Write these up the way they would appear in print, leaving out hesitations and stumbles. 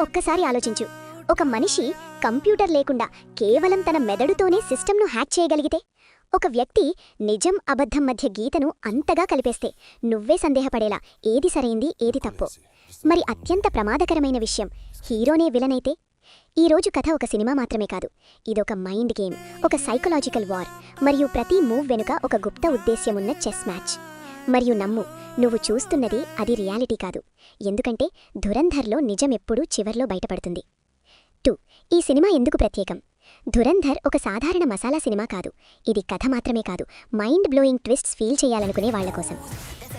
ఒక్కసారి ఆలోచించు, ఒక మనిషి కంప్యూటర్ లేకుండా కేవలం తన మెదడుతోనే సిస్టమ్ను హ్యాక్ చేయగలిగితే, ఒక వ్యక్తి నిజం అబద్ధం మధ్య గీతను అంతగా కలిపేస్తే నువ్వే సందేహపడేలా ఏది సరైంది ఏది తప్పో. మరి అత్యంత ప్రమాదకరమైన విషయం, హీరోనే విలనైతే? ఈరోజు కథ ఒక సినిమా మాత్రమే కాదు, ఇదొక మైండ్ గేమ్, ఒక సైకలాజికల్ వార్, మరియు ప్రతి మూవ్ వెనుక ఒక గుప్త ఉద్దేశ్యమున్న చెస్ మ్యాచ్. మరియు నమ్ము, నువ్వు చూస్తున్నది అది రియాలిటీ కాదు, ఎందుకంటే ధురంధర్లో నిజం ఎప్పుడూ చివర్లో బయటపడుతుంది. 2. ఈ సినిమా ఎందుకు ప్రత్యేకం? ధురంధర్ ఒక సాధారణ మసాలా సినిమా కాదు, ఇది కథ మాత్రమే కాదు, మైండ్ బ్లోయింగ్ ట్విస్ట్స్ ఫీల్ చేయాలనుకునే వాళ్ల కోసం.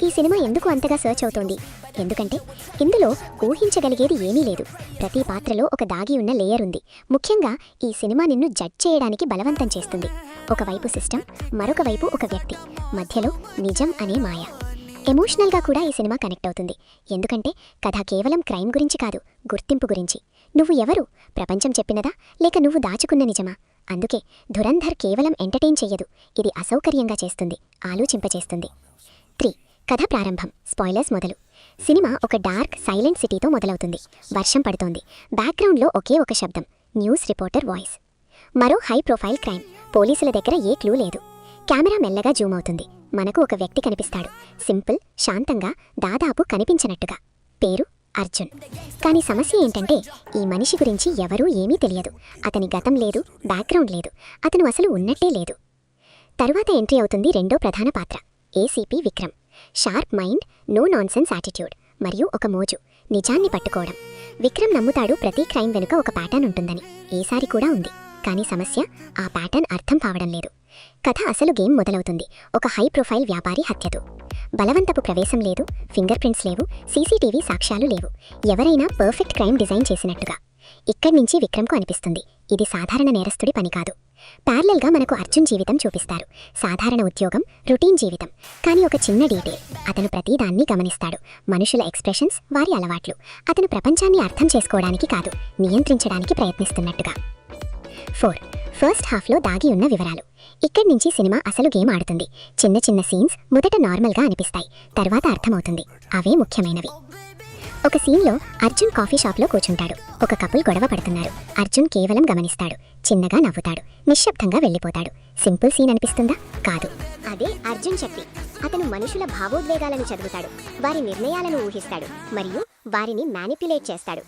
ఈ సినిమా ఎందుకు అంతగా సర్చ్ అవుతోంది? ఎందుకంటే ఇందులో ఊహించగలిగేది ఏమీ లేదు, ప్రతి పాత్రలో ఒక దాగి ఉన్న లేయర్ ఉంది. ముఖ్యంగా ఈ సినిమా నిన్ను జడ్జ్ చేయడానికి బలవంతం చేస్తుంది. ఒకవైపు సిస్టమ్, మరొక వైపు ఒక వ్యక్తి, మధ్యలో నిజం అనే మాయ. ఎమోషనల్గా కూడా ఈ సినిమా కనెక్ట్ అవుతుంది, ఎందుకంటే కథ కేవలం క్రైమ్ గురించి కాదు, గుర్తింపు గురించి. నువ్వు ఎవరు? ప్రపంచం చెప్పినదా, లేక నువ్వు దాచుకున్న నిజమా? అందుకే ధురంధర్ కేవలం ఎంటర్టైన్ చెయ్యదు, ఇది అసౌకర్యంగా చేస్తుంది, ఆలోచింపచేస్తుంది. 3. కథ ప్రారంభం. స్పాయిలర్స్ మొదలు. సినిమా ఒక డార్క్, సైలెంట్ సిటీతో మొదలవుతుంది. వర్షం పడుతోంది, బ్యాక్గ్రౌండ్లో ఒకే ఒక శబ్దం, న్యూస్ రిపోర్టర్ వాయిస్. మరో హై ప్రొఫైల్ క్రైమ్, పోలీసుల దగ్గర ఏ క్లూ లేదు. కెమెరా మెల్లగా జూమ్ అవుతుంది, మనకు ఒక వ్యక్తి కనిపిస్తాడు, సింపుల్, శాంతంగా, దాదాపు కనిపించనట్టుగా. పేరు అర్జున్. కానీ సమస్య ఏంటంటే ఈ మనిషి గురించి ఎవరూ ఏమీ తెలియదు. అతని గతం లేదు, బ్యాక్గ్రౌండ్ లేదు, అతను అసలు ఉన్నట్టే లేదు. తరువాత ఎంట్రీ అవుతుంది రెండో ప్రధాన పాత్ర, ACP Vikram. Sharp mind, no nonsense attitude, మరియు ఒక మోజు, నిజాన్ని పట్టుకోవడం. విక్రమ్ నమ్ముతాడు ప్రతి క్రైమ్ వెనుక ఒక ప్యాటర్న్ ఉంటుందని. ఈసారి కూడా ఉంది, కానీ సమస్య ఆ ప్యాటర్న్ అర్థం కావడం లేదు. కథ అసలు గేమ్ మొదలవుతుంది ఒక హై ప్రొఫైల్ వ్యాపారి హత్యతో. బలవంతపు ప్రవేశం లేదు, ఫింగర్ ప్రింట్స్ లేవు, సీసీటీవీ సాక్ష్యాలు లేవు, ఎవరైనా పర్ఫెక్ట్ క్రైమ్ డిజైన్ చేసినట్టుగా. ఇక్కడి నుంచి విక్రమ్కు అనిపిస్తుంది ఇది సాధారణ నేరస్తుడి పని కాదు. ప్యారలల్గా మనకు అర్జున్ జీవితం చూపిస్తారు, సాధారణ ఉద్యోగం, రొటీన్ జీవితం. కానీ ఒక చిన్న డీటెయిల్, అతను ప్రతిదాన్ని గమనిస్తాడు, మనుషుల ఎక్స్ప్రెషన్స్, వారి అలవాట్లు. అతను ప్రపంచాన్ని అర్థం చేసుకోవడానికి కాదు, నియంత్రించడానికి ప్రయత్నిస్తున్నట్టుగా. 4. ఫస్ట్ హాఫ్లో దాగి ఉన్న వివరాలు. ఇక్కడి నుంచి సినిమా అసలు గేమ్ ఆడుతుంది. చిన్న చిన్న సీన్స్ మొదట నార్మల్గా అనిపిస్తాయి, తర్వాత అర్థమవుతుంది అవే ముఖ్యమైనవి. ఒక సీన్లో అర్జున్ కాఫీ షాప్లో కూర్చుంటాడు, ఒక కపుల్ గొడవ పడుతున్నారు. అర్జున్ కేవలం గమనిస్తాడు, చిన్నగా నవ్వుతాడు, నిశ్శబ్దంగా వెళ్ళిపోతాడు. సింపుల్ సీన్ అనిపిస్తుందా? కాదు, అదే అర్జున్ శక్తి. అతను మనుషుల భావోద్వేగాలను చదువుతాడు, వారి నిర్ణయాలను ఊహిస్తాడు, మరియు వారిని మ్యానిప్యులేట్ చేస్తాడు.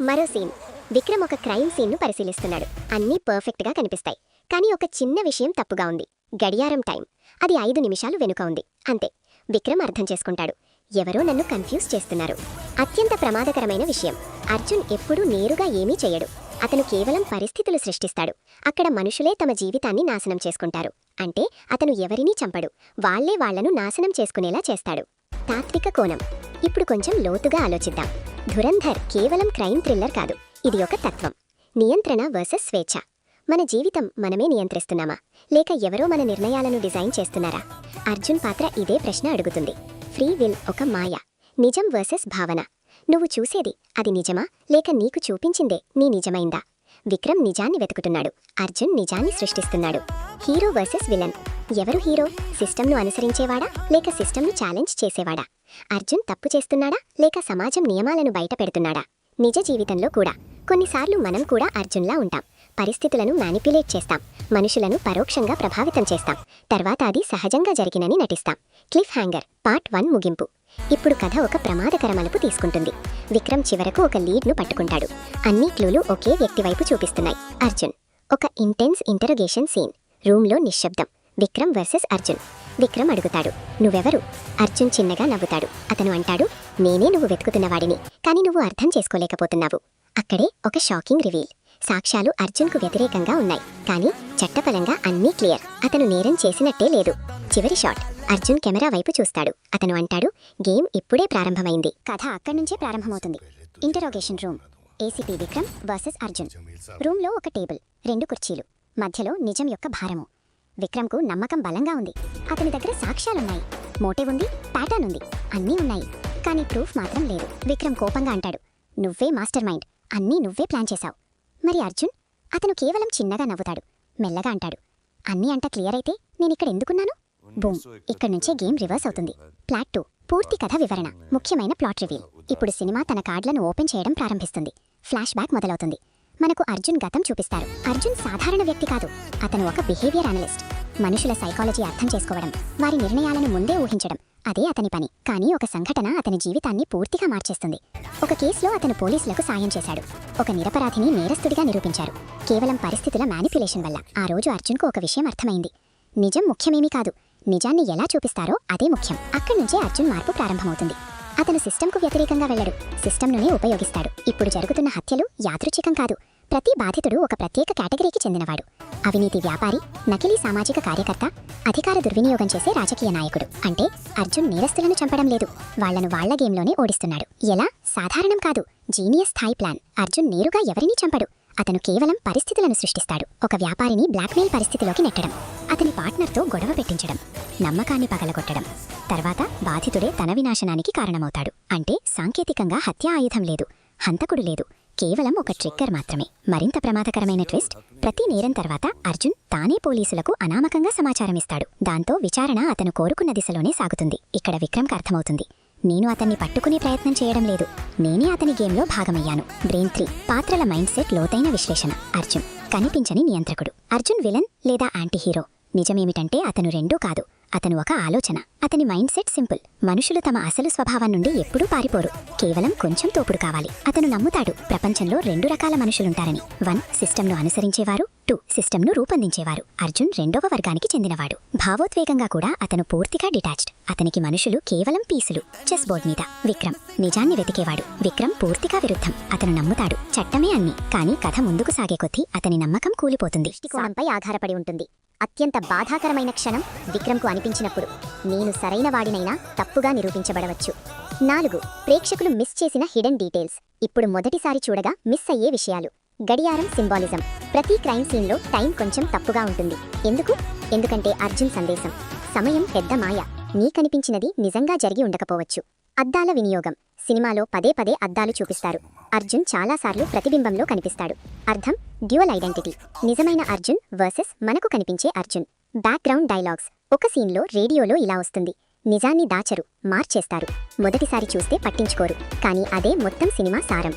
మరో సీన్, విక్రమ్ ఒక క్రైమ్ సీన్ను పరిశీలిస్తున్నాడు. అన్నీ పర్ఫెక్ట్గా కనిపిస్తాయి, కానీ ఒక చిన్న విషయం తప్పుగా ఉంది. గడియారం టైం, అది 5 నిమిషాలు వెనుక ఉంది, అంతే. విక్రమ్ అర్థం చేసుకుంటాడు, ఎవరో నన్ను కన్ఫ్యూజ్ చేస్తున్నారు. అత్యంత ప్రమాదకరమైన విషయం, అర్జున్ ఎప్పుడూ నేరుగా ఏమీ చేయడు, అతను కేవలం పరిస్థితులు సృష్టిస్తాడు. అక్కడ మనుషులే తమ జీవితాన్ని నాశనం చేసుకుంటారు. అంటే అతను ఎవరినీ చంపడు, వాళ్లే వాళ్లను నాశనం చేసుకునేలా చేస్తాడు. తాత్విక కోణం. ఇప్పుడు కొంచెం లోతుగా ఆలోచిద్దాం. ధురంధర్ కేవలం క్రైమ్ థ్రిల్లర్ కాదు, ఇది ఒక తత్వం. నియంత్రణ వర్సెస్ స్వేచ్ఛ. మన జీవితం మనమే నియంత్రిస్తున్నామా, లేక ఎవరో మన నిర్ణయాలను డిజైన్ చేస్తున్నారా? అర్జున్ పాత్ర ఇదే ప్రశ్న అడుగుతుంది. ఫ్రీ విల్ ఒక మాయ, నిజం వర్సెస్ భావన. నువ్వు చూసేది అది నిజమా, లేక నీకు చూపించిందే నీ నిజమైందా? విక్రమ్ నిజాన్ని వెతుకుతున్నాడు, అర్జున్ నిజాన్ని సృష్టిస్తున్నాడు. Hero versus villain. ఎవరు హీరో? సిస్టమ్ను అనుసరించేవాడా, లేక సిస్టమ్ను ఛాలెంజ్ చేసేవాడా? అర్జున్ తప్పు చేస్తున్నాడా, లేక సమాజం నియమాలను బయట పెడుతున్నాడా? నిజ జీవితంలో కూడా కొన్నిసార్లు మనం కూడా అర్జున్లా ఉంటాం. పరిస్థితులను మ్యానిప్యులేట్ చేస్తాం, మనుషులను పరోక్షంగా ప్రభావితం చేస్తాం, తర్వాత అది సహజంగా జరిగినని నటిస్తాం. క్లిఫ్ హ్యాంగర్ పార్ట్ 1 ముగింపు. ఇప్పుడు కథ ఒక ప్రమాదకర మలుపు తీసుకుంటుంది. విక్రమ్ చివరకు ఒక లీడ్ను పట్టుకుంటాడు, అన్ని క్లూలు ఒకే వ్యక్తి వైపు చూపిస్తున్నాయి, అర్జున్. ఒక ఇంటెన్స్ ఇంటరోగేషన్ సీన్, రూమ్లో నిశ్శబ్దం. విక్రమ్ వర్సెస్ అర్జున్. విక్రమ్ అడుగుతాడు, నువ్వెవరు? అర్జున్ చిన్నగా నవ్వుతాడు. అతను అంటాడు, నేనే నువ్వు వెతుకుతున్నవాడిని, కానీ నువ్వు అర్థం చేసుకోలేకపోతున్నావు. అక్కడే ఒక షాకింగ్ రివీల్. సాక్ష్యాలు అర్జున్కు వ్యతిరేకంగా ఉన్నాయి, కానీ చట్టపరంగా అన్నీ క్లియర్, అతను నేరం చేసినట్టే లేదు. చివరి షాట్, అర్జున్ కెమెరా వైపు చూస్తాడు. అతను అంటాడు, గేమ్ ఇప్పుడే ప్రారంభమైంది. కథ అక్కడి నుంచే ప్రారంభమవుతుంది. Interrogation room. ACP Vikram versus Arjun. రూమ్లో ఒక టేబుల్, 2 కుర్చీలు, మధ్యలో నిజం యొక్క భారము. విక్రమ్కు నమ్మకం బలంగా ఉంది, అతని దగ్గర సాక్ష్యాలున్నాయి, మోటివ్ ఉంది, ప్యాటర్న్ ఉంది, అన్నీ ఉన్నాయి, కానీ ప్రూఫ్ మాత్రం లేదు. విక్రమ్ కోపంగా అంటాడు, నువ్వే మాస్టర్ మైండ్, అన్నీ నువ్వే ప్లాన్ చేశావు. మరి అర్జున్? అతను కేవలం చిన్నగా నవ్వుతాడు, మెల్లగా అంటాడు, అన్నీ అంట క్లియర్ అయితే నేనిక్కడ ఎందుకున్నాను? బూమ్, ఇక్కడి నుంచే గేమ్ రివర్స్ అవుతుంది. ప్లాట్ 2 పూర్తి కథ వివరణ, ముఖ్యమైన ప్లాట్ రివీల్. ఇప్పుడు సినిమా తన కార్డులను ఓపెన్ చేయడం ప్రారంభిస్తుంది. ఫ్లాష్ బ్యాక్ మొదలవుతుంది. మనకు అర్జున్ గతం చూపిస్తారు. అర్జున్ సాధారణ వ్యక్తి కాదు, అతను ఒక బిహేవియర్ అనలిస్ట్. మనుషుల సైకాలజీ అర్థం చేసుకోవడం, వారి నిర్ణయాలను ముందే ఊహించడం అదే అతని పని. కానీ ఒక సంఘటన అతని జీవితాన్ని పూర్తిగా మార్చేస్తుంది. ఒక కేసులో అతను పోలీసులకు సాయం చేశాడు. ఒక నిరపరాధిని నేరస్తుడిగా నిరూపించారు. కేవలం పరిస్థితుల మ్యానిప్యులేషన్ వల్ల. ఆ రోజు అర్జున్కు ఒక విషయం అర్థమైంది. నిజం ముఖ్యమేమీ కాదు, నిజాన్ని ఎలా చూపిస్తారో అదే ముఖ్యం. అక్కడి నుంచే అర్జున్ మార్పు ప్రారంభమవుతుంది. అతను సిస్టంకు వ్యతిరేకంగా వెళ్లడు, సిస్టంనునే ఉపయోగిస్తాడు. ఇప్పుడు జరుగుతున్న హత్యలు యాదృచ్ఛికం కాదు. ప్రతి బాధితుడు ఒక ప్రత్యేక కేటగిరీకి చెందినవాడు. అవినీతి వ్యాపారి, నకిలీ సామాజిక కార్యకర్త, అధికార దుర్వినియోగం చేసే రాజకీయ నాయకుడు. అంటే అర్జున్ నేరస్తులను చంపడం లేదు, వాళ్లను వాళ్ల గేమ్లోనే ఓడిస్తున్నాడు. ఎలా? సాధారణం కాదు, జీనియస్ స్థాయి ప్లాన్. అర్జున్ నేరుగా ఎవరినీ చంపడు, అతను కేవలం పరిస్థితులను సృష్టిస్తాడు. ఒక వ్యాపారిని బ్లాక్మెయిల్ పరిస్థితిలోకి నెట్టడం, అతని పార్ట్నర్తో గొడవ పెట్టించడం, నమ్మకాన్ని పగలగొట్టడం. తర్వాత బాధితుడే తన వినాశనానికి కారణమవుతాడు. అంటే సాంకేతికంగా హత్యా ఆయుధం లేదు, హంతకుడు లేదు, కేవలం ఒక ట్రిగ్గర్ మాత్రమే. మరింత ప్రమాదకరమైన ట్విస్ట్, ప్రతి నేరం తర్వాత అర్జున్ తానే పోలీసులకు అనామకంగా సమాచారమిస్తాడు. దాంతో విచారణ అతను కోరుకున్న దిశలోనే సాగుతుంది. ఇక్కడ విక్రమ్కి అర్థమవుతుంది, నేను అతన్ని పట్టుకునే ప్రయత్నం చేయడం లేదు, నేనే అతని గేమ్లో భాగమయ్యాను. బ్రెయిన్ 3 పాత్రల మైండ్ సెట్ లోతైన విశ్లేషణ. అర్జున్ కనిపించని నియంత్రకుడు. అర్జున్ విలన్ లేదా యాంటీ హీరో? నిజమేమిటంటే అతను రెండూ కాదు, అతను ఒక ఆలోచన. అతని మైండ్ సెట్ సింపుల్. మనుషులు తమ అసలు స్వభావం నుండి ఎప్పుడూ పారిపోరు, కేవలం కొంచెం తోపుడు కావాలి. అతను నమ్ముతాడు ప్రపంచంలో 2 రకాల మనుషులుంటారని. 1 సిస్టంను అనుసరించేవారు, 2 సిస్టంను రూపొందించేవారు. అర్జున్ రెండవ వర్గానికి చెందినవాడు. భావోద్వేగంగా కూడా అతను పూర్తిగా డిటాచ్డ్. అతనికి మనుషులు కేవలం పీసులు. చెస్ బోర్డ్ మీద. విక్రమ్ నిజాన్ని వెతికేవాడు. విక్రమ్ పూర్తిగా విరుద్ధం. అతను నమ్ముతాడు చట్టమే అన్ని. కానీ కథ ముందుకు సాగే కొద్దీ అతని నమ్మకం కూలిపోతుంది. దృష్టికోణంపై ఆధారపడి ఉంటుంది. అత్యంత బాధాకరమైన క్షణం విక్రమ్కు అనిపించినప్పుడు, నేను సరైన వాడినైనా తప్పుగా నిరూపించబడవచ్చు. 4 ప్రేక్షకులు మిస్ చేసిన హిడెన్ డీటెయిల్స్. ఇప్పుడు మొదటిసారి చూడగా మిస్ అయ్యే విషయాలు. గడియారం సింబాలిజం. ప్రతి క్రైమ్ సీన్లో టైం కొంచెం తప్పుగా ఉంటుంది. ఎందుకంటే అర్జున్ సందేశం. సమయం పెద్ద మాయ, నీకనిపించినది నిజంగా జరిగి ఉండకపోవచ్చు. అద్దాల వినియోగం. సినిమాలో పదే పదే అద్దాలు చూపిస్తారు. అర్జున్ చాలాసార్లు ప్రతిబింబంలో కనిపిస్తాడు. అర్థం డ్యూయల్ ఐడెంటిటీ. నిజమైన అర్జున్ వర్సెస్ మనకు కనిపించే అర్జున్. Background dialogues. ఒక సీన్లో రేడియోలో ఇలా వస్తుంది, నిజాన్ని దాచరు, మార్చేస్తారు. మొదటిసారి చూస్తే పట్టించుకోరు, కానీ అదే మొత్తం సినిమా సారం.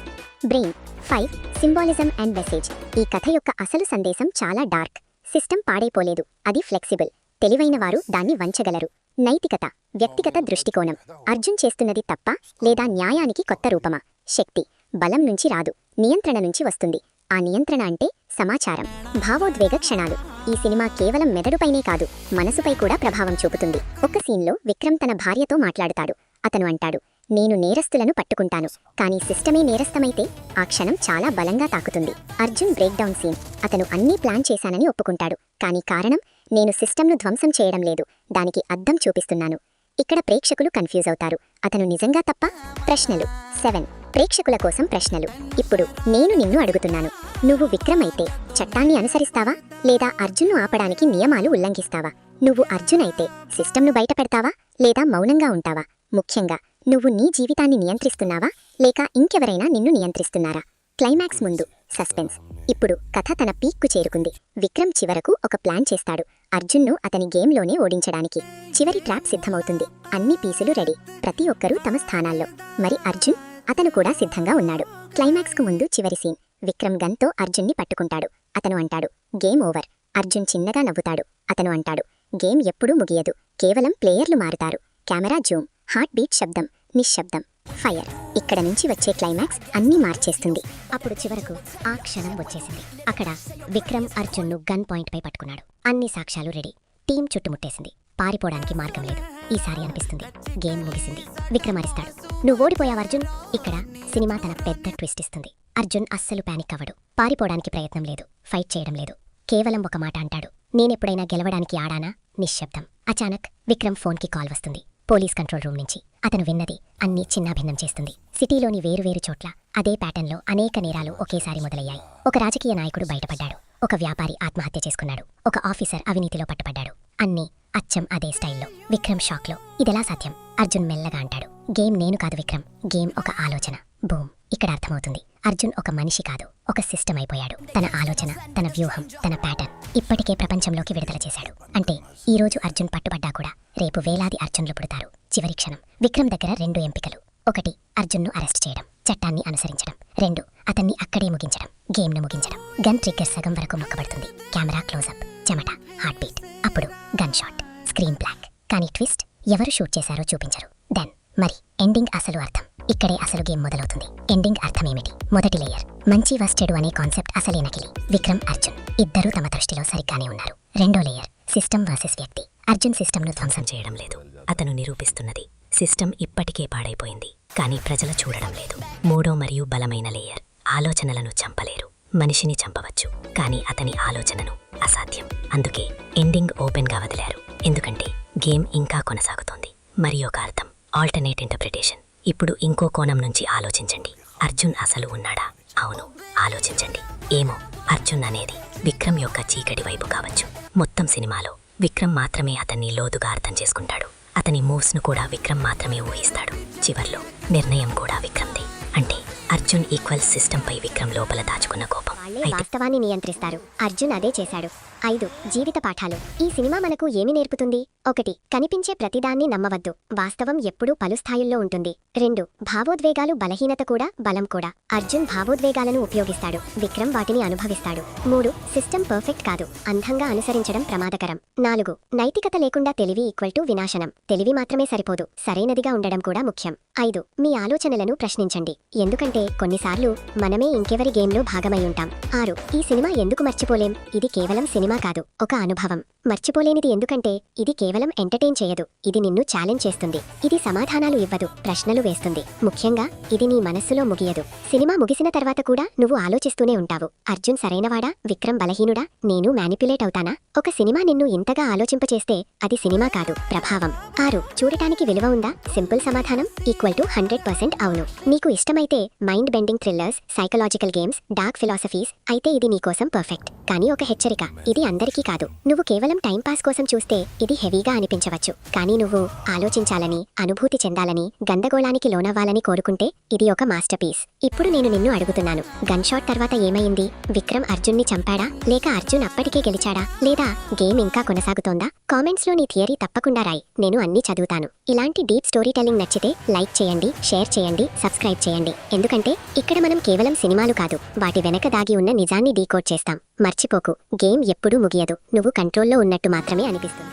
Brain 5 symbolism and message. ఈ కథ యొక్క అసలు సందేశం చాలా డార్క్. సిస్టమ్ పాడైపోలేదు, అది ఫ్లెక్సిబుల్. తెలివైన వారు దాన్ని వంచగలరు. నైతికత. వ్యక్తిగత దృష్టికోణం. అర్జున్ చేస్తున్నది తప్ప లేదా న్యాయానికి కొత్త రూపమా? శక్తి బలం నుంచి రాదు, నియంత్రణ నుంచి వస్తుంది. ఆ నియంత్రణ అంటే సమాచారం. భావోద్వేగ క్షణాలు. ఈ సినిమా కేవలం మెదడుపైనే కాదు, మనసుపై కూడా ప్రభావం చూపుతుంది. ఒక సీన్లో విక్రమ్ తన భార్యతో మాట్లాడుతాడు. అతను అంటాడు, నేను నేరస్తులను పట్టుకుంటాను, కానీ సిస్టమే నేరస్తమైతే ఆ క్షణం చాలా బలంగా తాకుతుంది. Arjun breakdown scene. అతను అన్నీ ప్లాన్ చేశానని ఒప్పుకుంటాడు, కానీ కారణం, నేను సిస్టమ్ను ధ్వంసం చేయడం లేదు, దానికి అద్దం చూపిస్తున్నాను. ఇక్కడ ప్రేక్షకులు కన్ఫ్యూజ్ అవుతారు, అతను నిజంగా తప్ప? ప్రశ్నలు. 7 ప్రేక్షకుల కోసం ప్రశ్నలు. ఇప్పుడు నేను నిన్ను అడుగుతున్నాను, నువ్వు విక్రమ్ అయితే చట్టాన్ని అనుసరిస్తావా లేదా అర్జున్ను ఆపడానికి నియమాలు ఉల్లంఘిస్తావా? నువ్వు అర్జున్ అయితే సిస్టమ్ను బయటపెడతావా లేదా మౌనంగా ఉంటావా? ముఖ్యంగా నువ్వు నీ జీవితాన్ని నియంత్రిస్తున్నావా లేక ఇంకెవరైనా నిన్ను నియంత్రిస్తున్నారా? క్లైమాక్స్ ముందు సస్పెన్స్. ఇప్పుడు కథ తన పీక్కు చేరుకుంది. విక్రమ్ చివరకు ఒక ప్లాన్ చేస్తాడు, అర్జున్ను అతని గేమ్లోనే ఓడించడానికి. చివరి ట్రాప్ సిద్ధమవుతుంది. అన్ని పీసులు రెడీ, ప్రతి ఒక్కరూ తమ స్థానాల్లో. మరి అర్జున్? అతను కూడా సిద్ధంగా ఉన్నాడు. క్లైమాక్స్కు ముందు చివరి సీన్. విక్రమ్ గన్తో అర్జున్ని పట్టుకుంటాడు. అతను అంటాడు, గేమ్ ఓవర్. అర్జున్ చిన్నగా నవ్వుతాడు. అతను అంటాడు, గేమ్ ఎప్పుడూ ముగియదు, కేవలం ప్లేయర్లు మారుతారు. కెమెరా జూమ్, హార్ట్ బీట్ శబ్దం, నిశ్శబ్దం, ఫైర్. ఇక్కడ నుంచి వచ్చే క్లైమాక్స్ అన్నీ మార్చేస్తుంది. అప్పుడు చివరకు ఆ క్షణం వచ్చేసింది. అక్కడ విక్రమ్ అర్జున్ను గన్ పాయింట్పై పట్టుకున్నాడు. అన్ని సాక్ష్యాలు రెడీ. టీం చుట్టుముట్టేసింది. పారిపోవడానికి మార్గం లేదు. ఈసారి అనిపిస్తుంది గేమ్ ముగిసింది. విక్రమ్ అరిస్తాడు, నువ్వు ఓడిపోయావు అర్జున్. ఇక్కడ సినిమా తన పెద్ద ట్విస్ట్ ఇస్తుంది. అర్జున్ అస్సలు పానిక్ అవ్వడు. పారిపోవడానికి ప్రయత్నం లేదు, ఫైట్ చేయడం లేదు. కేవలం ఒక మాట అంటాడు, నేనెప్పుడైనా గెలవడానికి ఆడానా? నిశ్శబ్దం. అచానక్ విక్రమ్ ఫోన్కి కాల్ వస్తుంది. పోలీస్ కంట్రోల్ రూమ్ నుంచి. అతను విన్నది అన్నీ చిన్నాభిన్నం చేస్తుంది. సిటీలోని వేరువేరు చోట్ల అదే ప్యాటర్న్లో అనేక నేరాలు ఒకేసారి మొదలయ్యాయి. ఒక రాజకీయ నాయకుడు బయటపడ్డాడు, ఒక వ్యాపారి ఆత్మహత్య చేసుకున్నాడు, ఒక ఆఫీసర్ అవినీతిలో పట్టుపడ్డాడు. అన్నీ అచ్చం అదే స్టైల్లో. విక్రమ్ షాక్లో. ఇదెలా సాధ్యం? అర్జున్ మెల్లగా అంటాడు, గేమ్ నేను కాదు విక్రమ్, గేమ్ ఒక ఆలోచన. బూమ్. ఇక్కడ అర్థమవుతుంది, అర్జున్ ఒక మనిషి కాదు, ఒక సిస్టమ్ అయిపోయాడు. తన ఆలోచన, తన వ్యూహం, తన ప్యాటర్న్ ఇప్పటికే ప్రపంచంలోకి విడుదల చేశాడు. అంటే ఈ రోజు అర్జున్ పట్టుబడ్డా కూడా రేపు వేలాది అర్జున్లు పుడతారు. చివరి క్షణం. విక్రమ్ దగ్గర 2 ఎంపికలు. 1 అర్జున్ను అరెస్ట్ చేయడం, చట్టాన్ని అనుసరించడం. 2 అతన్ని అక్కడే ముగించడం, గేమ్ను ముగించడం. గన్ ట్రిగ్గర్ సగం వరకు నొక్కబడుతుంది. కెమెరా క్లోజప్, చెమట, హార్ట్ బీట్. అప్పుడు గన్ షాట్, స్క్రీన్ బ్లాక్. కానీ ట్విస్ట్, ఎవరు షూట్ చేశారో చూపించరు. దెన్ మరి ఎండింగ్ అసలు అర్థం. ఇక్కడే అసలు గేమ్ మొదలవుతుంది. ఎండింగ్ అర్థమేమిటి? మొదటి లేయర్, మంచి వస్ చెడు అనే కాన్సెప్ట్ అసలే నకిలీ. విక్రమ్, అర్జున్ ఇద్దరూ తమ దృష్టిలో సరిగ్గానే ఉన్నారు. రెండో లేయర్, సిస్టమ్ వర్సెస్ వ్యక్తి. అర్జున్ సిస్టమ్ను ధ్వంసం చేయడం లేదు, అతను నిరూపిస్తున్నది సిస్టమ్ ఇప్పటికే పాడైపోయింది, కానీ ప్రజలు చూడడం లేదు. మూడో మరియు బలమైన లేయర్, ఆలోచనలను చంపలేరు. మనిషిని చంపవచ్చు, కానీ అతని ఆలోచనను అసాధ్యం. అందుకే ఎండింగ్ ఓపెన్గా వదిలారు, ఎందుకంటే గేమ్ ఇంకా కొనసాగుతోంది. మరి ఒక అర్థం, ఆల్టర్నేట్ ఇంటర్ప్రిటేషన్. ఇప్పుడు ఇంకో కోణం నుంచి ఆలోచించండి. అర్జున్ అసలు ఉన్నాడా? అవును, ఆలోచించండి. ఏమో, అర్జున్ అనేది విక్రమ్ యొక్క చీకటి వైపు కావచ్చు. మొత్తం సినిమాలో విక్రమ్ మాత్రమే అతన్ని లోతుగా అర్థం చేసుకుంటాడు. అతని మూవ్స్ను కూడా విక్రమ్ మాత్రమే ఊహిస్తాడు. చివర్లో నిర్ణయం కూడా విక్రమ్దే. అంటే అర్జున్ ఈక్వల్ సిస్టంపై విక్రమ్ లోపల దాచుకున్న కోపం. వాస్తవాన్ని నియంత్రిస్తారు. అర్జున్ అదే చేశాడు. 5 జీవిత పాఠాలు. ఈ సినిమా మనకు ఏమి నేర్పుతుంది? 1 కనిపించే ప్రతిదాన్ని నమ్మవద్దు, వాస్తవం ఎప్పుడూ పలు స్థాయిల్లో ఉంటుంది. 2 భావోద్వేగాలు బలహీనత కూడా బలం కూడా. అర్జున్ భావోద్వేగాలను ఉపయోగిస్తాడు, విక్రమ్ వాటిని అనుభవిస్తాడు. 3 సిస్టమ్ పర్ఫెక్ట్ కాదు, అంధంగా అనుసరించడం ప్రమాదకరం. 4 నైతికత లేకుండా తెలివి ఈక్వల్ టు వినాశనం. తెలివి మాత్రమే సరిపోదు, సరైనదిగా ఉండడం కూడా ముఖ్యం. 5 మీ ఆలోచనలను ప్రశ్నించండి, ఎందుకంటే కొన్నిసార్లు మనమే ఇంకెవరి గేమ్లో భాగమై ఉంటాం. 6 ఈ సినిమా ఎందుకు మర్చిపోలేం? ఇది కేవలం సినిమా కాదు, ఒక అనుభవం. మర్చిపోలేనిది ఎందుకంటే ఇది కేవలం ఎంటర్టైన్ చేయదు, ఇది నిన్ను ఛాలెంజ్ చేస్తుంది. ఇది సమాధానాలు ఇవ్వదు, ప్రశ్నలు వేస్తుంది. ముఖ్యంగా ఇది నీ మనస్సులో ముగియదు. సినిమా ముగిసిన తర్వాత కూడా నువ్వు ఆలోచిస్తూనే ఉంటావు, అర్జున్ సరైనవాడా, విక్రమ్ బలహీనుడా, నేను మ్యానిప్యులేట్ అవుతానా? ఒక సినిమా నిన్ను ఇంతగా ఆలోచింపచేస్తే అది సినిమా కాదు, ప్రభావం. 6 చూడటానికి విలువ ఉందా? సింపుల్ సమాధానం ఈక్వల్ టు 100% అవును. నీకు ఇష్టమైతే mind bending thrillers, psychological games, dark philosophies అయితే ఇది నీకోసం పర్ఫెక్ట్. కానీ ఒక హెచ్చరిక, ఇది అందరికీ కాదు. నువ్వు కేవలం టైం పాస్ కోసం చూస్తే ఇది హెవీగా అనిపించవచ్చు, కానీ నువ్వు ఆలోచించాలని, అనుభూతి చెందాలని, గందగోళానికి లోనవ్వాలని కోరుకుంటే ఇది ఒక మాస్టర్ పీస్. ఇప్పుడు నేను నిన్ను అడుగుతున్నాను, గన్ షాట్ తర్వాత ఏమైంది? విక్రమ్ అర్జున్ని చంపాడా, లేక అర్జున్ అప్పటికే గెలిచాడా, లేదా గేమ్ ఇంకా కొనసాగుతోందా? కామెంట్స్లో నీ థియరీ తప్పకుండా రాయి, నేను అన్నీ చదువుతాను. ఇలాంటి డీప్ స్టోరీ టెల్లింగ్ నచ్చితే లైక్ చేయండి, షేర్ చేయండి, సబ్స్క్రైబ్ చేయండి. ఎందుకంటే ఇక్కడ మనం కేవలం సినిమాలు కాదు, వాటి వెనక దాగి ఉన్న నిజాన్ని డీకోడ్ చేస్తాం. మర్చిపోకు, గేమ్ ఎప్పుడూ ముగియదు, నువ్వు కంట్రోల్లో ఉన్నట్టు మాత్రమే అనిపిస్తుంది.